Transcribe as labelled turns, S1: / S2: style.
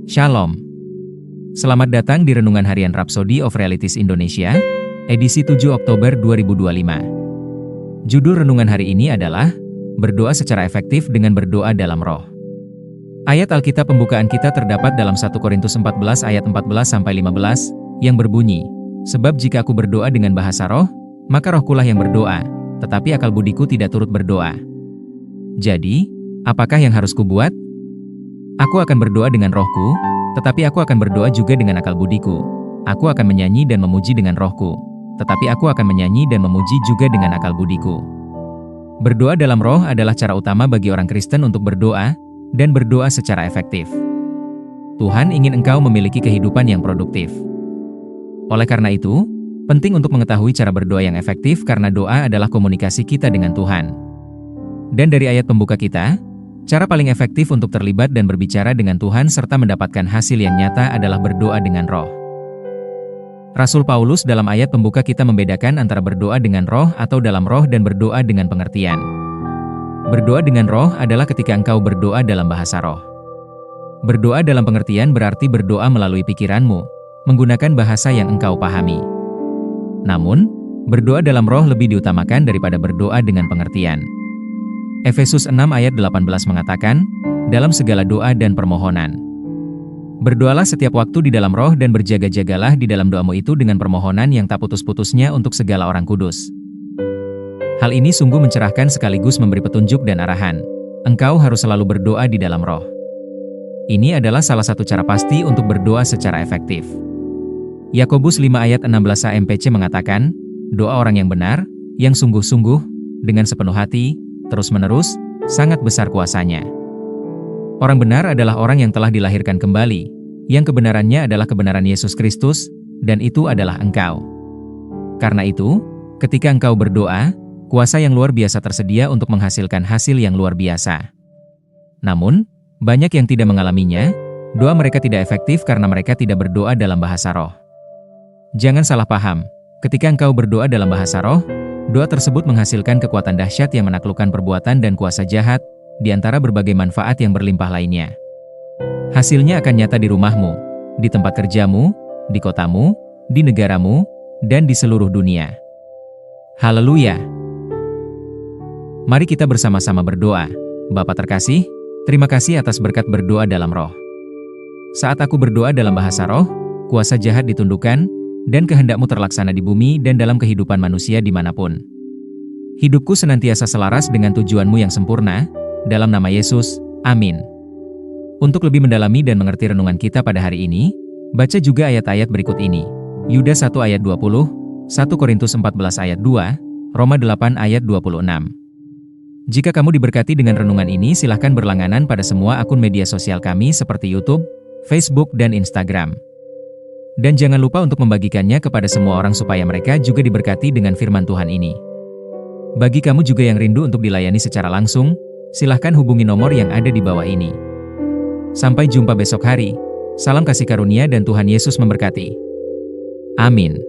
S1: Shalom. Selamat datang di Renungan Harian Rhapsody of Realities Indonesia, edisi 7 Oktober 2025. Judul renungan hari ini adalah Berdoa secara efektif dengan berdoa dalam roh. Ayat Alkitab pembukaan kita terdapat dalam 1 Korintus 14 ayat 14-15 yang berbunyi, "Sebab jika aku berdoa dengan bahasa roh, maka rohkulah yang berdoa, tetapi akal budiku tidak turut berdoa." Jadi, apakah yang harus kubuat? Aku akan berdoa dengan rohku, tetapi aku akan berdoa juga dengan akal budiku. Aku akan menyanyi dan memuji dengan rohku, tetapi aku akan menyanyi dan memuji juga dengan akal budiku. Berdoa dalam roh adalah cara utama bagi orang Kristen untuk berdoa, dan berdoa secara efektif. Tuhan ingin engkau memiliki kehidupan yang produktif. Oleh karena itu, penting untuk mengetahui cara berdoa yang efektif karena doa adalah komunikasi kita dengan Tuhan. Dan dari ayat pembuka kita, cara paling efektif untuk terlibat dan berbicara dengan Tuhan serta mendapatkan hasil yang nyata adalah berdoa dengan roh. Rasul Paulus dalam ayat pembuka kita membedakan antara berdoa dengan roh atau dalam roh dan berdoa dengan pengertian. Berdoa dengan roh adalah ketika engkau berdoa dalam bahasa roh. Berdoa dalam pengertian berarti berdoa melalui pikiranmu, menggunakan bahasa yang engkau pahami. Namun, berdoa dalam roh lebih diutamakan daripada berdoa dengan pengertian. Efesus 6 ayat 18 mengatakan, dalam segala doa dan permohonan. Berdoalah setiap waktu di dalam roh dan berjaga-jagalah di dalam doamu itu dengan permohonan yang tak putus-putusnya untuk segala orang kudus. Hal ini sungguh mencerahkan sekaligus memberi petunjuk dan arahan. Engkau harus selalu berdoa di dalam roh. Ini adalah salah satu cara pasti untuk berdoa secara efektif. Yakobus 5 ayat 16 AMPC mengatakan, doa orang yang benar, yang sungguh-sungguh, dengan sepenuh hati, terus-menerus, sangat besar kuasanya. Orang benar adalah orang yang telah dilahirkan kembali, yang kebenarannya adalah kebenaran Yesus Kristus, dan itu adalah engkau. Karena itu, ketika engkau berdoa, kuasa yang luar biasa tersedia untuk menghasilkan hasil yang luar biasa. Namun, banyak yang tidak mengalaminya, doa mereka tidak efektif karena mereka tidak berdoa dalam bahasa roh. Jangan salah paham, ketika engkau berdoa dalam bahasa roh, doa tersebut menghasilkan kekuatan dahsyat yang menaklukkan perbuatan dan kuasa jahat, di antara berbagai manfaat yang berlimpah lainnya. Hasilnya akan nyata di rumahmu, di tempat kerjamu, di kotamu, di negaramu, dan di seluruh dunia. Haleluya! Mari kita bersama-sama berdoa. Bapa terkasih, terima kasih atas berkat berdoa dalam roh. Saat aku berdoa dalam bahasa roh, kuasa jahat ditundukkan, dan kehendak-Mu terlaksana di bumi dan dalam kehidupan manusia dimanapun. Hidupku senantiasa selaras dengan tujuan-Mu yang sempurna, dalam nama Yesus, amin. Untuk lebih mendalami dan mengerti renungan kita pada hari ini, baca juga ayat-ayat berikut ini. Yudas 1 ayat 20, 1 Korintus 14 ayat 2, Roma 8 ayat 26. Jika kamu diberkati dengan renungan ini, silahkan berlangganan pada semua akun media sosial kami seperti YouTube, Facebook, dan Instagram. Dan jangan lupa untuk membagikannya kepada semua orang supaya mereka juga diberkati dengan firman Tuhan ini. Bagi kamu juga yang rindu untuk dilayani secara langsung, silahkan hubungi nomor yang ada di bawah ini. Sampai jumpa besok hari. Salam kasih karunia dan Tuhan Yesus memberkati. Amin.